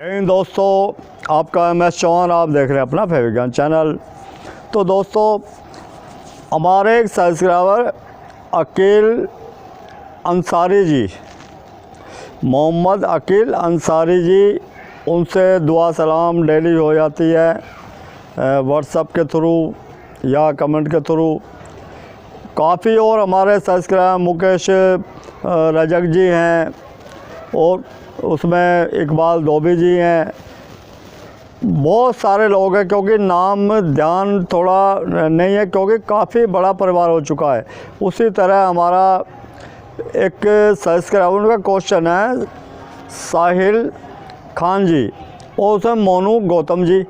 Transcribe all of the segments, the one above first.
दोस्तों, आपका MS चौहान, आप देख रहे हैं अपना फेविज्ञान चैनल। तो दोस्तों, हमारे एक सब्सक्राइबर अकील अंसारी जी, मोहम्मद अकील अंसारी जी, उनसे दुआ सलाम डेली हो जाती है व्हाट्सएप के थ्रू या कमेंट के थ्रू काफ़ी। और हमारे सब्सक्राइबर मुकेश रजक जी हैं और उसमें इकबाल धोबी जी हैं, बहुत सारे लोग हैं, क्योंकि नाम ध्यान थोड़ा नहीं है क्योंकि काफ़ी बड़ा परिवार हो चुका है। उसी तरह हमारा एक सब्सक्राइबर का क्वेश्चन है साहिल खान जी और उसमें मोनू गौतम जी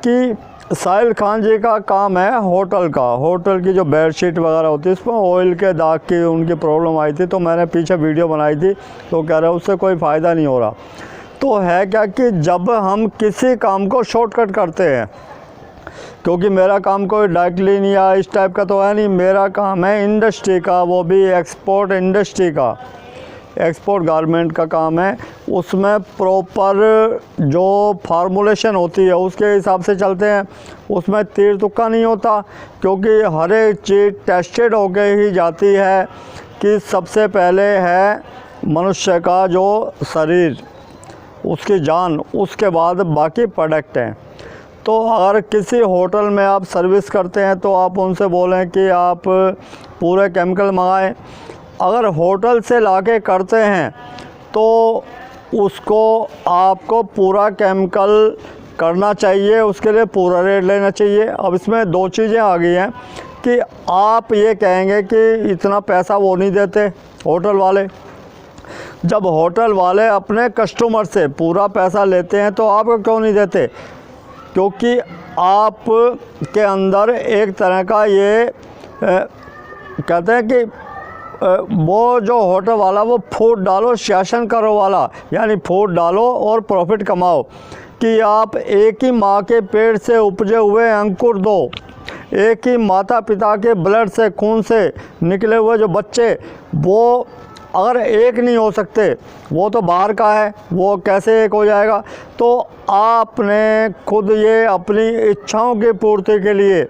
कि साहिल खान जी का काम है होटल की जो बेडशीट वगैरह होती है उसमें ऑयल के दाग की उनकी प्रॉब्लम आई थी। तो मैंने पीछे वीडियो बनाई थी, तो कह रहे उससे कोई फ़ायदा नहीं हो रहा। तो है क्या कि जब हम किसी काम को शॉर्टकट करते हैं, क्योंकि मेरा काम कोई डायरेक्टली नहीं या इस टाइप का तो है नहीं, मेरा काम है इंडस्ट्री का, वो भी एक्सपोर्ट इंडस्ट्री का, एक्सपोर्ट गारमेंट का काम है। उसमें प्रॉपर जो फार्मूलेशन होती है उसके हिसाब से चलते हैं, उसमें तीर तुक्का नहीं होता, क्योंकि हर एक चीज़ टेस्टेड होके ही जाती है कि सबसे पहले है मनुष्य का जो शरीर, उसकी जान, उसके बाद बाकी प्रोडक्ट हैं। तो अगर किसी होटल में आप सर्विस करते हैं तो आप उनसे बोलें कि आप पूरे केमिकल मंगाएं। अगर होटल से लाके करते हैं तो उसको आपको पूरा केमिकल करना चाहिए, उसके लिए पूरा रेट लेना चाहिए। अब इसमें दो चीज़ें आ गई हैं कि आप ये कहेंगे कि इतना पैसा वो नहीं देते होटल वाले। जब होटल वाले अपने कस्टमर से पूरा पैसा लेते हैं तो आपको क्यों नहीं देते? क्योंकि आप के अंदर एक तरह का ये कहते हैं कि वो जो होटल वाला वो फूड डालो शासन करो वाला, यानी फूड डालो और प्रॉफिट कमाओ, कि आप एक ही माँ के पेट से उपजे हुए अंकुर दो, एक ही माता पिता के ब्लड से खून से निकले हुए जो बच्चे, वो अगर एक नहीं हो सकते, वो तो बाहर का है, वो कैसे एक हो जाएगा? तो आपने खुद ये अपनी इच्छाओं की पूर्ति के लिए,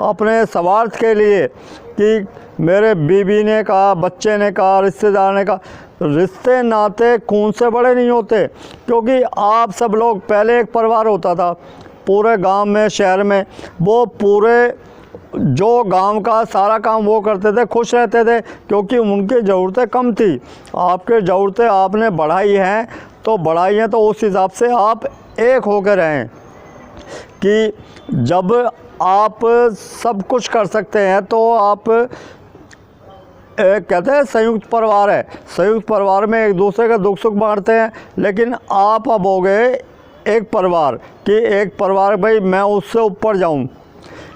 अपने स्वार्थ के लिए कि मेरे बीवी ने कहा, बच्चे ने कहा, रिश्तेदार ने कहा, रिश्ते नाते खून से बड़े नहीं होते। क्योंकि आप सब लोग, पहले एक परिवार होता था पूरे गांव में, शहर में, वो पूरे जो गांव का सारा काम वो करते थे, खुश रहते थे, क्योंकि उनकी ज़रूरतें कम थी। आपके ज़रूरतें आपने बढ़ाई हैं तो बढ़ाई हैं, तो उस हिसाब से आप एक होकर रहें कि जब आप सब कुछ कर सकते हैं तो आप कहते हैं संयुक्त परिवार है, संयुक्त परिवार में एक दूसरे का दुख सुख बांटते हैं। लेकिन आप अब हो गए एक परिवार कि एक परिवार, भाई मैं उससे ऊपर जाऊं,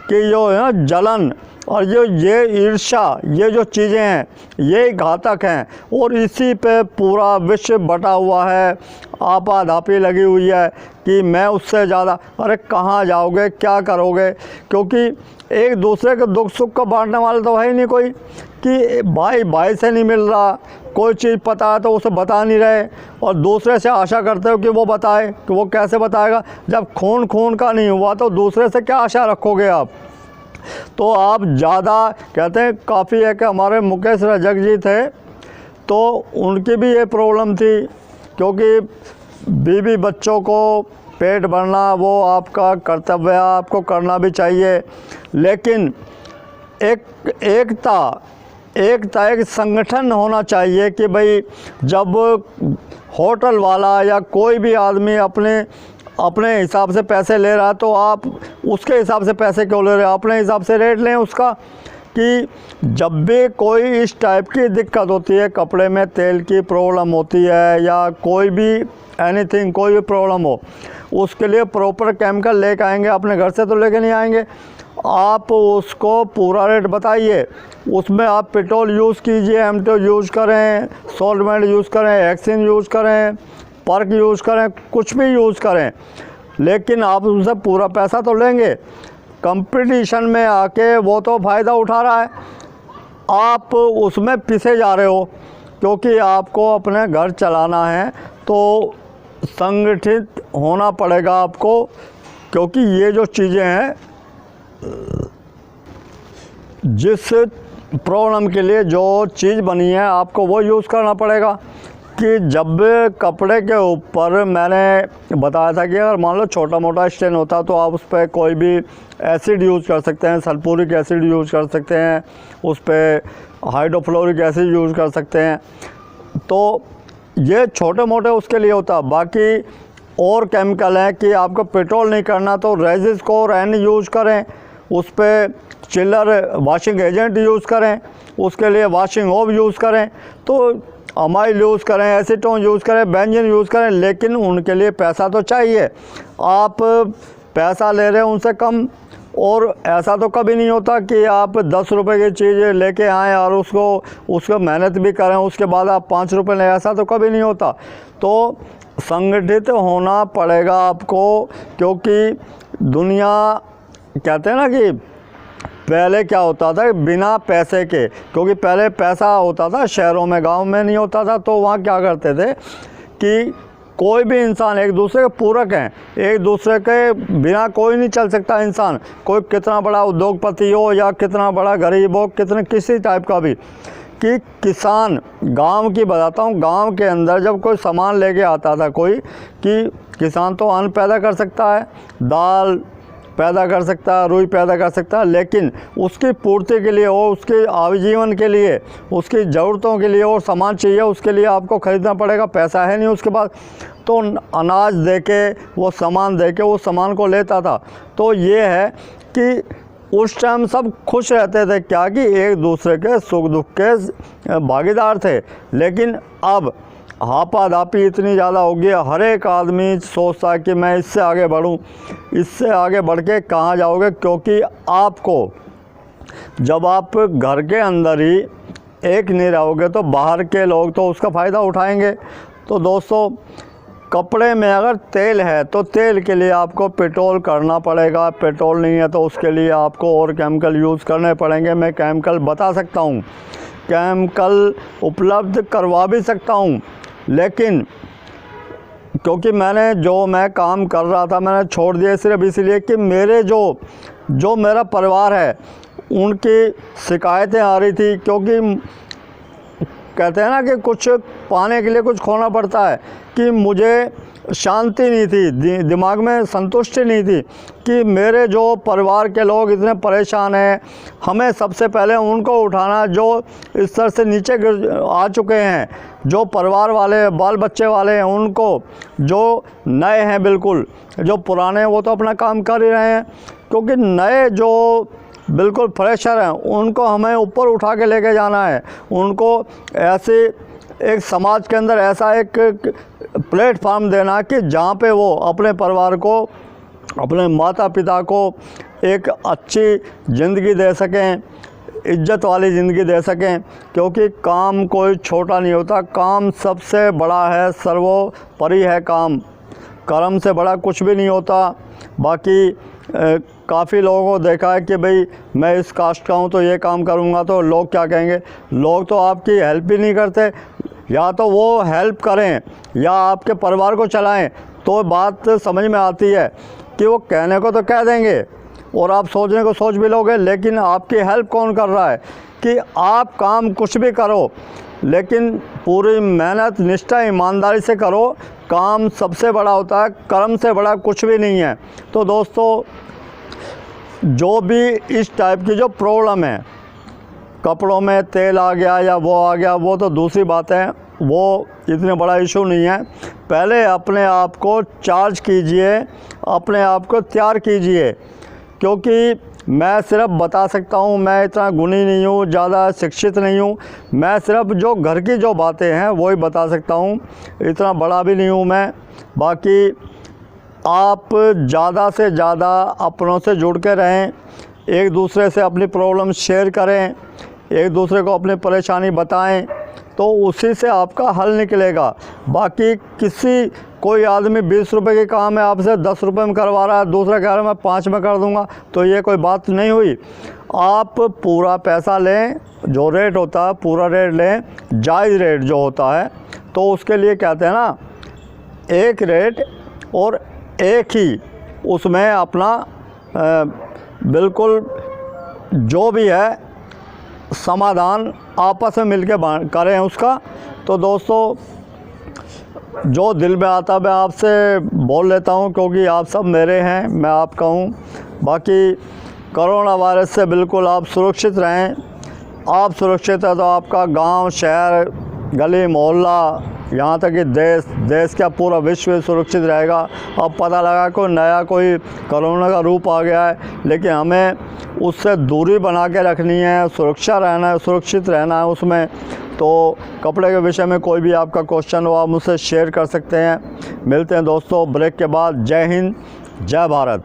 कि जो है ना जलन और जो ये ईर्ष्या, ये जो चीज़ें हैं ये घातक हैं और इसी पे पूरा विश्व बटा हुआ है, आपाधापी लगी हुई है कि मैं उससे ज़्यादा। अरे कहाँ जाओगे, क्या करोगे? क्योंकि एक दूसरे के दुख सुख को बांटने वाला तो है ही नहीं कोई, कि भाई भाई से नहीं मिल रहा, कोई चीज़ पता है तो उसे बता नहीं रहे, और दूसरे से आशा करते हो कि वो बताए, कि वो कैसे बताएगा? जब खून खून का नहीं हुआ तो दूसरे से क्या आशा रखोगे आप? तो आप ज़्यादा कहते हैं, काफ़ी है कि हमारे मुकेश रजक जी थे तो उनकी भी ये प्रॉब्लम थी, क्योंकि बीवी बच्चों को पेट भरना वो आपका कर्तव्य है, आपको करना भी चाहिए। लेकिन एक संगठन होना चाहिए कि भाई जब होटल वाला या कोई भी आदमी अपने हिसाब से पैसे ले रहा है तो आप उसके हिसाब से पैसे क्यों ले रहे हो? अपने हिसाब से रेट लें उसका। कि जब भी कोई इस टाइप की दिक्कत होती है, कपड़े में तेल की प्रॉब्लम होती है या कोई भी एनीथिंग, कोई भी प्रॉब्लम हो, उसके लिए प्रॉपर केमिकल लेके आएंगे, अपने घर से तो लेके नहीं आएंगे। आप उसको पूरा रेट बताइए, उसमें आप पेट्रोल यूज़ कीजिए, एमटो यूज़ करें, सॉल्वेंट यूज़ करें, एक्सिन यूज़ करें, पर्क यूज़ करें, कुछ भी यूज़ करें, लेकिन आप उनसे पूरा पैसा तो लेंगे। कंपटीशन में आके वो तो फ़ायदा उठा रहा है, आप उसमें पिसे जा रहे हो, क्योंकि आपको अपने घर चलाना है। तो संगठित होना पड़ेगा आपको, क्योंकि ये जो चीज़ें हैं, जिस प्रॉब्लम के लिए जो चीज़ बनी है आपको वो यूज़ करना पड़ेगा। कि जब कपड़े के ऊपर मैंने बताया था कि अगर मान लो छोटा मोटा स्टेन होता तो आप उस पर कोई भी एसिड यूज़ कर सकते हैं, सल्फ्यूरिक एसिड यूज़ कर सकते हैं, उस पर हाइड्रोफ्लोरिक एसिड यूज़ कर सकते हैं। तो ये छोटे मोटे उसके लिए होता। बाकी और केमिकल हैं कि आपको पेट्रोल नहीं करना तो रेजिस को रैन यूज़ करें, उस पर चिलर वॉशिंग एजेंट यूज़ करें, उसके लिए वॉशिंग ऑफ यूज़ करें, तो अमाइल यूज़ करें, एसीटोन यूज़ करें, बेंजीन यूज़ करें, लेकिन उनके लिए पैसा तो चाहिए। आप पैसा ले रहे हैं उनसे कम, और ऐसा तो कभी नहीं होता कि आप 10 रुपये की चीज़ लेके आएँ और उसको मेहनत भी करें, उसके बाद आप 5 रुपये लें, ऐसा तो कभी नहीं होता। तो संगठित होना पड़ेगा आपको, क्योंकि दुनिया कहते हैं ना कि पहले क्या होता था बिना पैसे के, क्योंकि पहले पैसा होता था शहरों में, गांव में नहीं होता था। तो वहाँ क्या करते थे कि कोई भी इंसान एक दूसरे के पूरक हैं, एक दूसरे के बिना कोई नहीं चल सकता इंसान, कोई कितना बड़ा उद्योगपति हो या कितना बड़ा गरीब हो, किसी टाइप का भी। कि किसान, गांव की बताता हूँ, गांव के अंदर जब कोई सामान लेके आता था कोई, कि किसान तो अन्न पैदा कर सकता है, दाल पैदा कर सकता है, रुई पैदा कर सकता है, लेकिन उसकी पूर्ति के लिए और उसके आजीवन के लिए, उसकी ज़रूरतों के लिए और सामान चाहिए, उसके लिए आपको ख़रीदना पड़ेगा, पैसा है नहीं उसके पास, तो अनाज दे के, वो सामान दे के वो सामान को लेता था। तो ये है कि उस टाइम सब खुश रहते थे, क्या कि एक दूसरे के सुख दुख के भागीदार थे। लेकिन अब हापाधापी इतनी ज़्यादा हो गई, हर एक आदमी सोचता है कि मैं इससे आगे बढ़ूं, इससे आगे बढ़ के कहाँ जाओगे, क्योंकि आपको जब आप घर के अंदर ही एक नहीं रहोगे तो बाहर के लोग तो उसका फ़ायदा उठाएंगे। तो दोस्तों, कपड़े में अगर तेल है तो तेल के लिए आपको पेट्रोल करना पड़ेगा, पेट्रोल नहीं है तो उसके लिए आपको और केमिकल यूज़ करने पड़ेंगे। मैं केमिकल बता सकता हूँ, केमिकल उपलब्ध करवा भी सकता हूँ, लेकिन क्योंकि मैं काम कर रहा था मैंने छोड़ दिया सिर्फ इसलिए कि मेरे जो मेरा परिवार है उनकी शिकायतें आ रही थी। क्योंकि कहते हैं ना कि कुछ पाने के लिए कुछ खोना पड़ता है, कि मुझे शांति नहीं थी, दिमाग में संतुष्टि नहीं थी कि मेरे जो परिवार के लोग इतने परेशान हैं, हमें सबसे पहले उनको उठाना जो इस तरह से नीचे आ चुके हैं, जो परिवार वाले बाल बच्चे वाले हैं उनको, जो नए हैं बिल्कुल, जो पुराने हैं वो तो अपना काम कर ही रहे हैं, क्योंकि नए जो बिल्कुल फ्रेशर हैं उनको हमें ऊपर उठा के लेके जाना है। उनको ऐसे एक समाज के अंदर ऐसा एक प्लेटफार्म देना कि जहाँ पे वो अपने परिवार को, अपने माता पिता को एक अच्छी ज़िंदगी दे सकें, इज्जत वाली ज़िंदगी दे सकें। क्योंकि काम कोई छोटा नहीं होता, काम सबसे बड़ा है, सर्वोपरि है काम, कर्म से बड़ा कुछ भी नहीं होता। बाकी काफ़ी लोगों को देखा है कि भाई मैं इस कास्ट का हूँ तो ये काम करूँगा तो लोग क्या कहेंगे। लोग तो आपकी हेल्प ही नहीं करते, या तो वो हेल्प करें या आपके परिवार को चलाएं, तो बात समझ में आती है कि वो कहने को तो कह देंगे और आप सोचने को सोच भी लोगे, लेकिन आपकी हेल्प कौन कर रहा है। कि आप काम कुछ भी करो लेकिन पूरी मेहनत, निष्ठा, ईमानदारी से करो, काम सबसे बड़ा होता है, कर्म से बड़ा कुछ भी नहीं है। तो दोस्तों, जो भी इस टाइप की जो प्रॉब्लम है, कपड़ों में तेल आ गया या वो आ गया, वो तो दूसरी बात है, वो इतने बड़ा इशू नहीं है। पहले अपने आप को चार्ज कीजिए, अपने आप को तैयार कीजिए। क्योंकि मैं सिर्फ बता सकता हूँ, मैं इतना गुणी नहीं हूँ, ज़्यादा शिक्षित नहीं हूँ, मैं सिर्फ जो घर की जो बातें हैं वही बता सकता हूँ, इतना बड़ा भी नहीं हूँ मैं। बाकी आप ज़्यादा से ज़्यादा अपनों से जुड़ के रहें, एक दूसरे से अपनी प्रॉब्लम शेयर करें, एक दूसरे को अपनी परेशानी बताएं, तो उसी से आपका हल निकलेगा। बाकी कोई आदमी 20 रुपए के काम है आपसे 10 रुपए में करवा रहा है, दूसरा कह रहा है मैं 5 में कर दूंगा, तो ये कोई बात नहीं हुई। आप पूरा पैसा लें, जो रेट होता है पूरा रेट लें, जायज़ रेट जो होता है। तो उसके लिए कहते हैं ना, एक रेट और एक ही उसमें अपना बिल्कुल जो भी है समाधान आपस में मिलके करें उसका। तो दोस्तों जो दिल में आता मैं आपसे बोल लेता हूँ, क्योंकि आप सब मेरे हैं, मैं आपका हूँ। बाकी कोरोना वायरस से बिल्कुल आप सुरक्षित रहें। आप सुरक्षित है तो आपका गांव, शहर, गली, मोहल्ला, यहाँ तक कि देश का पूरा विश्व सुरक्षित रहेगा। अब पता लगा कोई कोरोना का रूप आ गया है, लेकिन हमें उससे दूरी बना के रखनी है, सुरक्षा रहना है, सुरक्षित रहना है उसमें। तो कपड़े के विषय में कोई भी आपका क्वेश्चन हो आप मुझसे शेयर कर सकते हैं। मिलते हैं दोस्तों ब्रेक के बाद। जय हिंद, जय भारत।